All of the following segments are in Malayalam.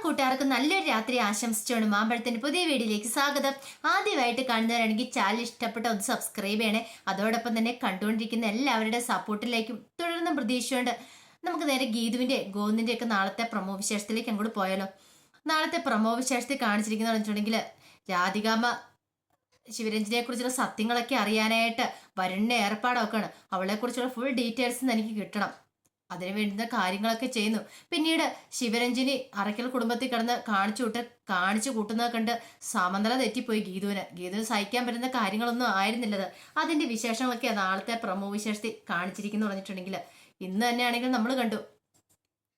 കൂട്ടുകാർക്ക് നല്ലൊരു രാത്രി ആശംസിച്ചുകൊണ്ട് മാമ്പഴത്തിന്റെ പുതിയ വീഡിയോയിലേക്ക് സ്വാഗതം. ആദ്യമായിട്ട് കാണുന്നവരാണെങ്കിൽ ചാനൽ ഇഷ്ടപ്പെട്ട ഒന്ന് സബ്സ്ക്രൈബ് ചെയ്യണേ. അതോടൊപ്പം തന്നെ കണ്ടുകൊണ്ടിരിക്കുന്ന എല്ലാവരുടെ സപ്പോർട്ടിലേക്കും തുടർന്നും പ്രതീക്ഷിച്ചുകൊണ്ട് നമുക്ക് നേരെ ഗീതുവിന്റെ ഗോവിന്ദിന്റെ ഒക്കെ നാളത്തെ പ്രമോ വിശേഷത്തിലേക്ക് അങ്ങോട്ട് പോയാലോ. നാളത്തെ പ്രമോ വിശേഷത്തിൽ കാണിച്ചിരിക്കുന്ന വെച്ചിട്ടുണ്ടെങ്കിൽ രാധികാമ്മ ശിവരഞ്ജനെ കുറിച്ചുള്ള സത്യങ്ങളൊക്കെ അറിയാനായിട്ട് വരുണിന്റെ ഏർപ്പാടൊക്കെയാണ്. അവളെ കുറിച്ചുള്ള ഫുൾ ഡീറ്റെയിൽസ് എനിക്ക് കിട്ടണം, അതിനു വേണ്ടുന്ന കാര്യങ്ങളൊക്കെ ചെയ്യുന്നു. പിന്നീട് ശിവരഞ്ജിനി അറയ്ക്കൽ കുടുംബത്തിൽ കിടന്ന് കാണിച്ചു കൂട്ടുന്നത് കണ്ട് സമനില തെറ്റിപ്പോയി ഗീതുവിന് സഹിക്കാൻ പറ്റുന്ന കാര്യങ്ങളൊന്നും ആയിരുന്നില്ലത്. അതിന്റെ വിശേഷങ്ങളൊക്കെ നാളത്തെ പ്രമോ വിശേഷത്തിൽ കാണിച്ചിരിക്കുന്നു പറഞ്ഞിട്ടുണ്ടെങ്കിൽ ഇന്ന് തന്നെയാണെങ്കിൽ നമ്മൾ കണ്ടു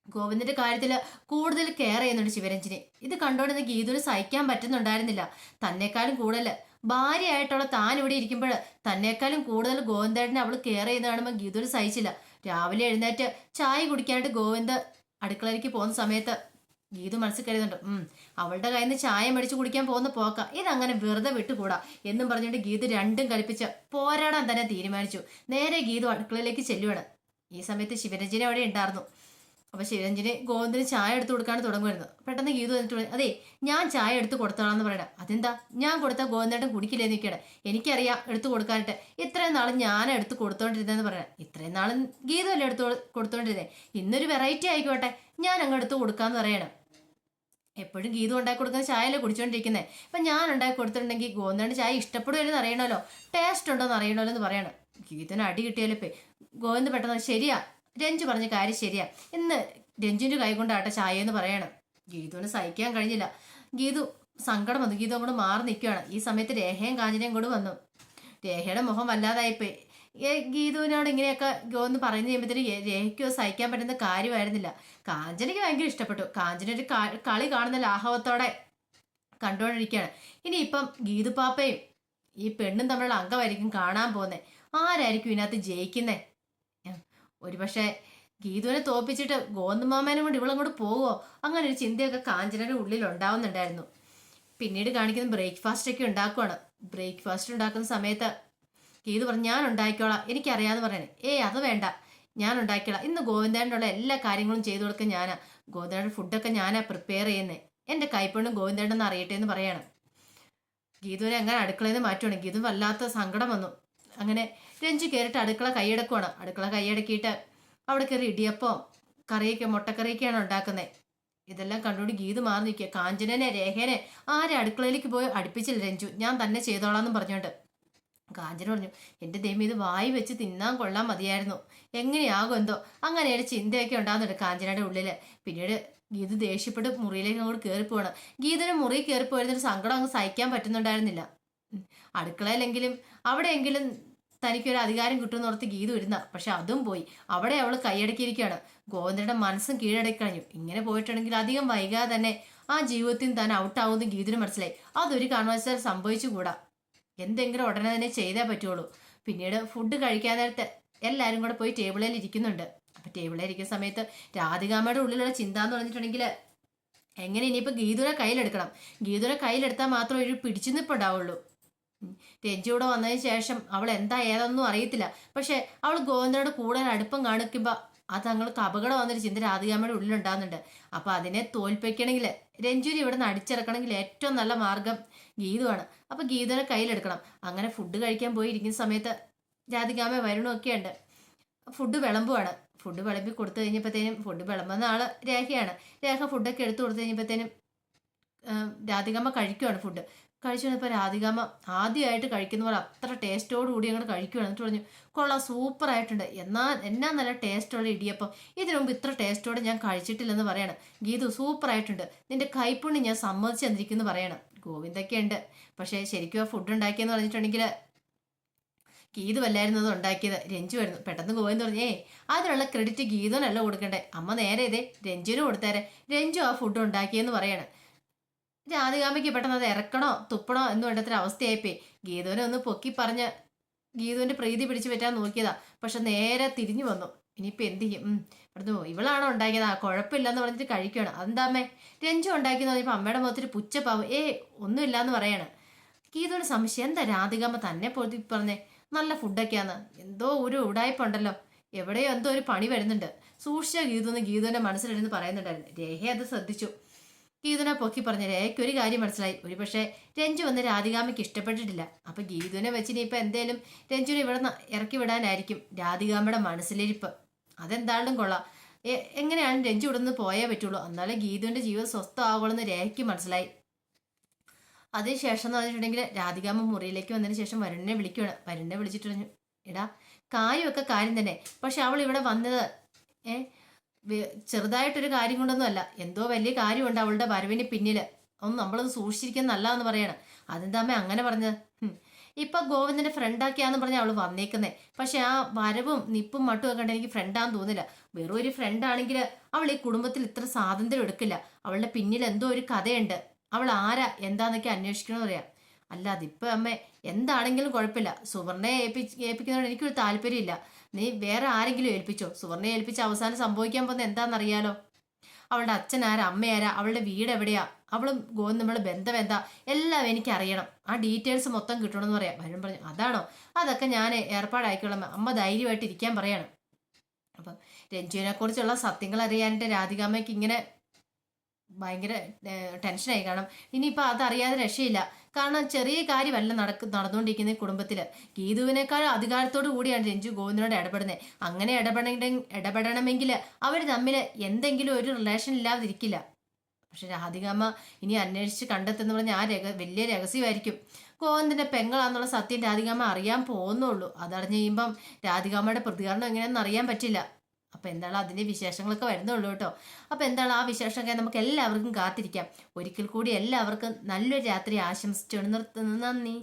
ഗോവിന്ദന്റെ കാര്യത്തിൽ കൂടുതൽ കെയർ ചെയ്യുന്നുണ്ട് ശിവരഞ്ജിനി. ഇത് കണ്ടോണ്ടിരുന്ന ഗീതുവിന് സഹിക്കാൻ പറ്റുന്നുണ്ടായിരുന്നില്ല. തന്നെക്കാളും കൂടുതൽ ഭാര്യയായിട്ടുള്ള താൻ ഇവിടെ ഇരിക്കുമ്പോൾ തന്നെക്കാളും കൂടുതൽ ഗോവിന്ദേട്ടനെ അവൾ കെയർ ചെയ്യുന്ന കാണുമ്പോൾ ഗീതുവിന് സഹിച്ചില്ല. രാവിലെ എഴുന്നേറ്റ് ചായ കുടിക്കാനായിട്ട് ഗോവിന്ദ് അടുക്കളയിലേക്ക് പോകുന്ന സമയത്ത് ഗീതു മനസ്സിൽ കരുതുന്നുണ്ട്, അവളുടെ കയ്യിൽ നിന്ന് ചായ മേടിച്ച് കുടിക്കാൻ പോകുന്ന പോക്ക, ഇതങ്ങനെ വെറുതെ വിട്ടുകൂടാ എന്നും പറഞ്ഞുകൊണ്ട് ഗീതു രണ്ടും കൽപ്പിച്ച് പോരാടാൻ തന്നെ തീരുമാനിച്ചു. നേരെ ഗീതു അടുക്കളയിലേക്ക് ചെല്ലുവാണ്. ഈ സമയത്ത് ശിവരഞ്ജനി അവിടെ ഉണ്ടായിരുന്നു. അപ്പൊ ശിവരഞ്ജനി ഗോവിന്ദിന് ചായ എടുത്തു കൊടുക്കാൻ തുടങ്ങുമായിരുന്നു. പെട്ടെന്ന് ഗീതു എന്നിട്ട് അതെ ഞാൻ ചായ എടുത്ത് കൊടുത്തോളാന്ന് പറയണ. അതെന്താ, ഞാൻ കൊടുത്താൽ ഗോവിന്ദേട്ടൻ കുടിക്കില്ലേ നിൽക്കണേ, എനിക്കറിയാം എടുത്തു കൊടുക്കാനായിട്ട്. ഇത്രയും നാളും ഞാൻ എടുത്ത് കൊടുത്തോണ്ടിരുന്നതെന്ന് പറയണ. ഇത്രയും നാളും ഗീതു അല്ലേ എടുത്ത് കൊടുത്തോണ്ടിരുന്നേ, ഇന്നൊരു വെറൈറ്റി ആയിക്കോട്ടെ ഞാൻ അങ്ങ് എടുത്ത് കൊടുക്കാന്ന് പറയണം. എപ്പോഴും ഗീതു ഉണ്ടാക്കി കൊടുക്കുന്ന ചായയല്ലേ കുടിച്ചോണ്ടിരിക്കുന്നത്. ഇപ്പൊ ഞാൻ ഉണ്ടാക്കി കൊടുത്തിട്ടുണ്ടെങ്കിൽ ഗോവിന്ദേട്ടൻ ചായ ഇഷ്ടപ്പെടുമല്ലോ അറിയണമല്ലോ, ടേസ്റ്റ് ഉണ്ടോന്ന് അറിയണമല്ലോ എന്ന് പറയണം. ഗീതുവിന് അടി കിട്ടിയാലോ ഗോവിന്ദ് പെട്ടെന്ന് ശരിയാ, രഞ്ജു പറഞ്ഞ കാര്യം ശരിയാ, ഇന്ന് രഞ്ജുവിന്റെ കൈ കൊണ്ടാട്ടെ ചായ എന്ന് പറയണം. ഗീതുവിന് സഹിക്കാൻ കഴിഞ്ഞില്ല. ഗീതു സങ്കടം വന്നു. ഗീതു അങ്ങോട്ട് മാറി നിൽക്കുകയാണ്. ഈ സമയത്ത് രേഖയും കാഞ്ചനയും കൂടെ വന്നു. രേഖയുടെ മുഖം വല്ലാതായിപ്പോയി. ഗീതുവിനോട് ഇങ്ങനെയൊക്കെ ഒന്ന് പറഞ്ഞു കഴിയുമ്പോഴത്തേന് രേഖയ്ക്കോ സഹിക്കാൻ പറ്റുന്ന കാര്യമായിരുന്നില്ല. കാഞ്ചനയ്ക്ക് ഭയങ്കര ഇഷ്ടപ്പെട്ടു. കാഞ്ചന ഒരു കളി കാണുന്ന ലാഘവത്തോടെ കണ്ടുകൊണ്ടിരിക്കുകയാണ്. ഇനിയിപ്പം ഗീതു പാപ്പയും ഈ പെണ്ണും തമ്മിലുള്ള അംഗമായിരിക്കും കാണാൻ പോകുന്നത്. ആരായിരിക്കും ഇതിനകത്ത് ജയിക്കുന്നേ? ഒരുപക്ഷെ ഗീതുവിനെ തോപ്പിച്ചിട്ട് ഗോവിന്ദമാമേനും കൊണ്ട് ഇവളങ്ങോട്ട് പോവോ, അങ്ങനെ ഒരു ചിന്തയൊക്കെ കാഞ്ചനയുടെ ഉള്ളിൽ ഉണ്ടാവുന്നുണ്ടായിരുന്നു. പിന്നീട് കാണിക്കുന്ന ബ്രേക്ക്ഫാസ്റ്റ് ഒക്കെ ഉണ്ടാക്കുവാണ്. ബ്രേക്ക്ഫാസ്റ്റ് ഉണ്ടാക്കുന്ന സമയത്ത് ഗീതു പറഞ്ഞു ഞാൻ ഉണ്ടാക്കിക്കോളാം, എനിക്കറിയാന്ന് പറയണേ. അത് വേണ്ട, ഞാൻ ഉണ്ടാക്കിക്കോളാം. ഇന്ന് ഗോവിന്ദേട്ടനുള്ള എല്ലാ കാര്യങ്ങളും ചെയ്തു കൊടുക്കാൻ ഞാനാ, ഗോവിന്ദേട്ടൻ്റെ ഫുഡൊക്കെ ഞാനാ പ്രിപ്പയർ ചെയ്യുന്നേ, എൻ്റെ കൈപ്പെണ്ണും ഗോവിന്ദേട്ടൻ അറിയട്ടെ എന്ന് പറയാണ്. ഗീതുവിനെ അങ്ങനെ അടുക്കളയിൽ നിന്ന് മാറ്റുവാണ്. ഗീതു വല്ലാത്ത സങ്കടം വന്നു. അങ്ങനെ രഞ്ജു കയറിയിട്ട് അടുക്കള കൈയടക്കുവാണ്. അടുക്കള കൈയടക്കിയിട്ട് അവിടെ കയറി ഇടിയപ്പം കറിയൊക്കെ മുട്ടക്കറിയൊക്കെയാണ് ഉണ്ടാക്കുന്നത്. ഇതെല്ലാം കണ്ടുകൊണ്ട് ഗീതു മാറി നിൽക്കുക. കാഞ്ചനനെ രേഖനെ ആരെ അടുക്കളയിലേക്ക് പോയി അടുപ്പിച്ചില്ല രഞ്ജു, ഞാൻ തന്നെ ചെയ്തോളാന്നും പറഞ്ഞോണ്ട്. കാഞ്ചന പറഞ്ഞു എൻ്റെ ദൈവം ഇത് വായി വെച്ച് തിന്നാൻ കൊള്ളാൻ മതിയായിരുന്നു, എങ്ങനെയാകും എന്തോ, അങ്ങനെ ഒരു ചിന്തയൊക്കെ ഉണ്ടാകുന്നുണ്ട് കാഞ്ചനയുടെ ഉള്ളില്. പിന്നീട് ഗീതു ദേഷ്യപ്പെട്ട് മുറിയിലേക്ക് അങ്ങോട്ട് കയറിപ്പോവാണ്. ഗീതുവിന് മുറി കയറിപ്പോയിരുന്നൊരു സങ്കടം അങ്ങ് സഹിക്കാൻ പറ്റുന്നുണ്ടായിരുന്നില്ല. അടുക്കളയിലെങ്കിലും അവിടെയെങ്കിലും തനിക്കൊരു അധികാരം കിട്ടുമെന്ന് ഓർത്ത് ഗീതു ഇരുന്ന, പക്ഷെ അതും പോയി. അവിടെ അവൾ കൈയടക്കിയിരിക്കുകയാണ്. ഗോവിന്ദയുടെ മനസ്സും കീഴടക്കി കഴിഞ്ഞു. ഇങ്ങനെ പോയിട്ടുണ്ടെങ്കിൽ അധികം വൈകാതെ തന്നെ ആ ജീവിതത്തിൽ താൻ ഔട്ടാവുമെന്ന് ഗീതുവിന് മനസ്സിലായി. അതൊരു കാരണവശാൽ സംഭവിച്ചുകൂടാ, എന്തെങ്കിലും ഉടനെ തന്നെ ചെയ്തേ പറ്റുള്ളൂ. പിന്നീട് ഫുഡ് കഴിക്കാൻ നേരത്തെ എല്ലാവരും കൂടെ പോയി ടേബിളിൽ ഇരിക്കുന്നുണ്ട്. അപ്പൊ ടേബിളിൽ ഇരിക്കുന്ന സമയത്ത് രാധികാമ്മയുടെ ഉള്ളിലുള്ള ചിന്ത എന്ന് പറഞ്ഞിട്ടുണ്ടെങ്കിൽ എങ്ങനെ ഇനിയിപ്പോൾ ഗീതുവിനെ കയ്യിലെടുക്കണം, ഗീതുവിനെ കയ്യിലെടുത്താൽ മാത്രമേ ഒരു പിടിച്ചു നിൽപ്പുണ്ടാവുള്ളൂ. രഞ്ജിയുടെ വന്നതിന് ശേഷം അവൾ എന്താ ഏതൊന്നും അറിയത്തില്ല, പക്ഷെ അവൾ ഗോവിന്ദനോട് കൂടുതൽ അടുപ്പം കാണിക്കുമ്പോൾ അത് തങ്ങൾക്ക് അപകടം വന്നൊരു ചിന്ത രാധികാമ്മയുടെ ഉള്ളിലുണ്ടാകുന്നുണ്ട്. അപ്പൊ അതിനെ തോൽപ്പിക്കണമെങ്കിൽ രഞ്ജുവിനെ ഇവിടെ നിന്ന് അടിച്ചിറക്കണമെങ്കിൽ ഏറ്റവും നല്ല മാർഗം ഗീതുവാണ്. അപ്പൊ ഗീതുവിനെ കയ്യിലെടുക്കണം. അങ്ങനെ ഫുഡ് കഴിക്കാൻ പോയി ഇരിക്കുന്ന സമയത്ത് രാധികാമ്മ വരുണമൊക്കെ ഉണ്ട്. ഫുഡ് വിളമ്പുവാണ്. ഫുഡ് വിളമ്പി കൊടുത്തു കഴിഞ്ഞപ്പോഴത്തേനും ഫുഡ് വിളമ്പുന്ന ആള് രേഖയാണ്. രേഖ ഫുഡൊക്കെ എടുത്തു കൊടുത്തു കഴിഞ്ഞപ്പോഴത്തേനും രാധികാമ്മ കഴിക്കുവാണ്. ഫുഡ് കഴിച്ചു വന്നപ്പോൾ രാധികാമ്മ ആദ്യമായിട്ട് കഴിക്കുന്ന പോലെ അത്ര ടേസ്റ്റോട് കൂടി അങ്ങോട്ട് കഴിക്കുകയാണ്. എന്നിട്ട് പറഞ്ഞു കൊള്ളാം, സൂപ്പറായിട്ടുണ്ട്, എന്നാ നല്ല ടേസ്റ്റുള്ള ഇടിയപ്പം, ഇതിനു മുമ്പ് ഇത്ര ടേസ്റ്റോടെ ഞാൻ കഴിച്ചിട്ടില്ലെന്ന് പറയണം. ഗീതു സൂപ്പറായിട്ടുണ്ട്, നിന്റെ കൈപ്പുണ്ണി ഞാൻ സമ്മതിച്ചു തന്നിരിക്കുന്നു പറയണം. ഗോവിന്ദൊക്കെ ഉണ്ട്, പക്ഷേ ശരിക്കും ആ ഫുഡ് ഉണ്ടാക്കിയെന്ന് പറഞ്ഞിട്ടുണ്ടെങ്കിൽ ഗീതു വല്ലായിരുന്നത് ഉണ്ടാക്കിയത്, രഞ്ജു ആയിരുന്നു. പെട്ടെന്ന് ഗോവിന്ദ് പറഞ്ഞു അതിനുള്ള ക്രെഡിറ്റ് ഗീതുവിനല്ല കൊടുക്കണ്ടേ, അമ്മ നേരെ ഇതേ രഞ്ജുവിന് കൊടുത്തേരെ, രഞ്ജു ആ ഫുഡ് ഉണ്ടാക്കിയെന്ന് പറയണം. രാധികാമ്മയ്ക്ക് പെട്ടെന്ന് അത് ഇറക്കണോ തുപ്പണോ എന്ന് വേണ്ടത്ര അവസ്ഥയായിപ്പോയി. ഗീതുവിനെ ഒന്ന് പൊക്കി പറഞ്ഞ് ഗീതുവിന്റെ പ്രീതി പിടിച്ചു പറ്റാൻ നോക്കിയതാ, പക്ഷെ നേരെ തിരിഞ്ഞു വന്നു. ഇനിയിപ്പോൾ എന്ത് ചെയ്യും, ഇവിടുന്ന് ഇവളാണോ ഉണ്ടാക്കിയത്, കുഴപ്പമില്ലെന്ന് പറഞ്ഞിട്ട് കഴിക്കുകയാണ്. അതെന്താമ്മേ രഞ്ജു ഉണ്ടാക്കിയെന്ന് പറഞ്ഞപ്പോൾ അമ്മയുടെ മുഖത്തൊരു പുച്ഛപ്പാവ്, ഒന്നുമില്ലാന്ന് പറയാണ്. ഗീതുവിന് സംശയം, എന്താ രാധികാമ്മ തന്നെ പൊതി പറഞ്ഞേ, നല്ല ഫുഡൊക്കെയാന്ന്, എന്തോ ഒരു ഉടായ്പുണ്ടല്ലോ, എവിടെയോ എന്തോ ഒരു പണി വരുന്നുണ്ട്, സൂക്ഷിച്ച ഗീതുവിന്റെ മനസ്സിലിരുന്ന് പറയുന്നുണ്ടായിരുന്നു. രേഖ അത് ശ്രദ്ധിച്ചു. ഗീതുവിനെ പൊക്കി പറഞ്ഞ രേഖയ്ക്ക് ഒരു കാര്യം മനസ്സിലായി. ഒരു പക്ഷേ രഞ്ജു വന്ന് രാധികാമ്മയ്ക്ക് ഇഷ്ടപ്പെട്ടിട്ടില്ല. അപ്പൊ ഗീതുവിനെ വെച്ചിനി ഇപ്പൊ എന്തേലും രഞ്ജുവിനെ ഇവിടെ ഇറക്കി വിടാനായിരിക്കും രാധികാമ്മയുടെ മനസ്സിലിരിപ്പ്. അതെന്താണ്ടും കൊള്ളാം. എങ്ങനെയാണ് രഞ്ജു ഇവിടെ നിന്ന് പോയേ പറ്റുള്ളൂ, എന്നാലേ ഗീതുവിന്റെ ജീവിതം സ്വസ്ഥമാകുള്ളൂ രേഖയ്ക്ക് മനസ്സിലായി. അതിനുശേഷം എന്ന് പറഞ്ഞിട്ടുണ്ടെങ്കിൽ രാധികാമ്മ മുറിയിലേക്ക് വന്നതിന് ശേഷം വരുണിനെ വിളിക്കുകയാണ്. വരുണിനെ വിളിച്ചിട്ട് പറഞ്ഞു, എടാ കാര്യമൊക്കെ കാര്യം തന്നെ, പക്ഷെ അവൾ ഇവിടെ വന്നത് ചെറുതായിട്ടൊരു കാര്യം കൊണ്ടൊന്നും അല്ല, എന്തോ വലിയ കാര്യമുണ്ട് അവളുടെ വരവിന് പിന്നില്. ഒന്ന് നമ്മളത് സൂക്ഷിച്ചിരിക്കാൻ നല്ലതെന്ന് പറയണം. അതെന്താമ്മേ അങ്ങനെ പറഞ്ഞത്? ഇപ്പൊ ഗോവിന്ദന്റെ ഫ്രണ്ടാക്കിയാന്ന് പറഞ്ഞ അവള് വന്നേക്കുന്നേ. പക്ഷെ ആ വരവും നിപ്പും മട്ടും ഒക്കെ കണ്ട് എനിക്ക് ഫ്രണ്ടാന്ന് തോന്നില്ല. വെറും ഒരു ഫ്രണ്ടാണെങ്കിൽ അവൾ ഈ കുടുംബത്തിൽ ഇത്ര സ്വാതന്ത്ര്യം എടുക്കില്ല. അവളുടെ പിന്നിൽ എന്തോ ഒരു കഥയുണ്ട്. അവൾ ആരാ എന്താന്നൊക്കെ അന്വേഷിക്കണമെന്ന് പറയാം. അല്ല അതിപ്പോ അമ്മേ എന്താണെങ്കിലും കുഴപ്പമില്ല. സുവർണയെ ഏൽപ്പിക്കുന്നതുകൊണ്ട് എനിക്കൊരു താല്പര്യമില്ല. നീ വേറെ ആരെങ്കിലും ഏൽപ്പിച്ചോ. സുവർണയെ ഏൽപ്പിച്ച് അവസാനം സംഭവിക്കാൻ പോകുന്നത് എന്താണെന്നറിയാലോ. അവളുടെ അച്ഛനാരാ, അമ്മയാരാ, അവളുടെ വീട് എവിടെയാ, അവളും ഗോവും നമ്മളെ ബന്ധം എന്താ, എല്ലാം എനിക്ക് അറിയണം. ആ ഡീറ്റെയിൽസ് മൊത്തം കിട്ടണമെന്ന് പറയാം. വരുൺ പറഞ്ഞു, അതാണോ, അതൊക്കെ ഞാൻ ഏർപ്പാടായിക്കോളാം, അമ്മ ധൈര്യമായിട്ട് ഇരിക്കാൻ പറയണം. അപ്പം രഞ്ജുവിനെ കുറിച്ചുള്ള സത്യങ്ങൾ അറിയാനായിട്ട് രാധികാമ്മയ്ക്ക് ഇങ്ങനെ ഭയങ്കര ടെൻഷനായി. കാരണം ഇനിയിപ്പോൾ അതറിയാതെ രക്ഷയില്ല. കാരണം ചെറിയ കാര്യമല്ല നടന്നുകൊണ്ടിരിക്കുന്ന കുടുംബത്തില്. ഗീതുവിനേക്കാൾ അധികാരത്തോടു കൂടിയാണ് രഞ്ജു ഗോവിന്ദനോട് ഇടപെടുന്നത്. അങ്ങനെ ഇടപെടണമെങ്കിൽ അവർ തമ്മിൽ എന്തെങ്കിലും ഒരു റിലേഷൻ ഇല്ലാതിരിക്കില്ല. പക്ഷെ രാധികാമ്മ ഇനി അന്വേഷിച്ച് കണ്ടെത്തുന്ന പറഞ്ഞാൽ വലിയ രഹസ്യമായിരിക്കും. ഗോവിന്ദന്റെ പെങ്ങളാന്നുള്ള സത്യം രാധികാമ്മ അറിയാൻ പോകുന്നുള്ളൂ. അതറിഞ്ഞ് കഴിയുമ്പം രാധികാമ്മയുടെ പ്രതികരണം എങ്ങനെയാണെന്ന് അറിയാൻ പറ്റില്ല. അപ്പൊ എന്താണ് അതിന്റെ വിശേഷങ്ങളൊക്കെ വരുന്നുള്ളൂ കേട്ടോ. അപ്പൊ എന്താണ് ആ വിശേഷമൊക്കെ നമുക്ക് എല്ലാവർക്കും കാത്തിരിക്കാം. ഒരിക്കൽ കൂടി എല്ലാവർക്കും നല്ലൊരു രാത്രി ആശംസിച്ചു നിർത്തുന്നു. നന്ദി.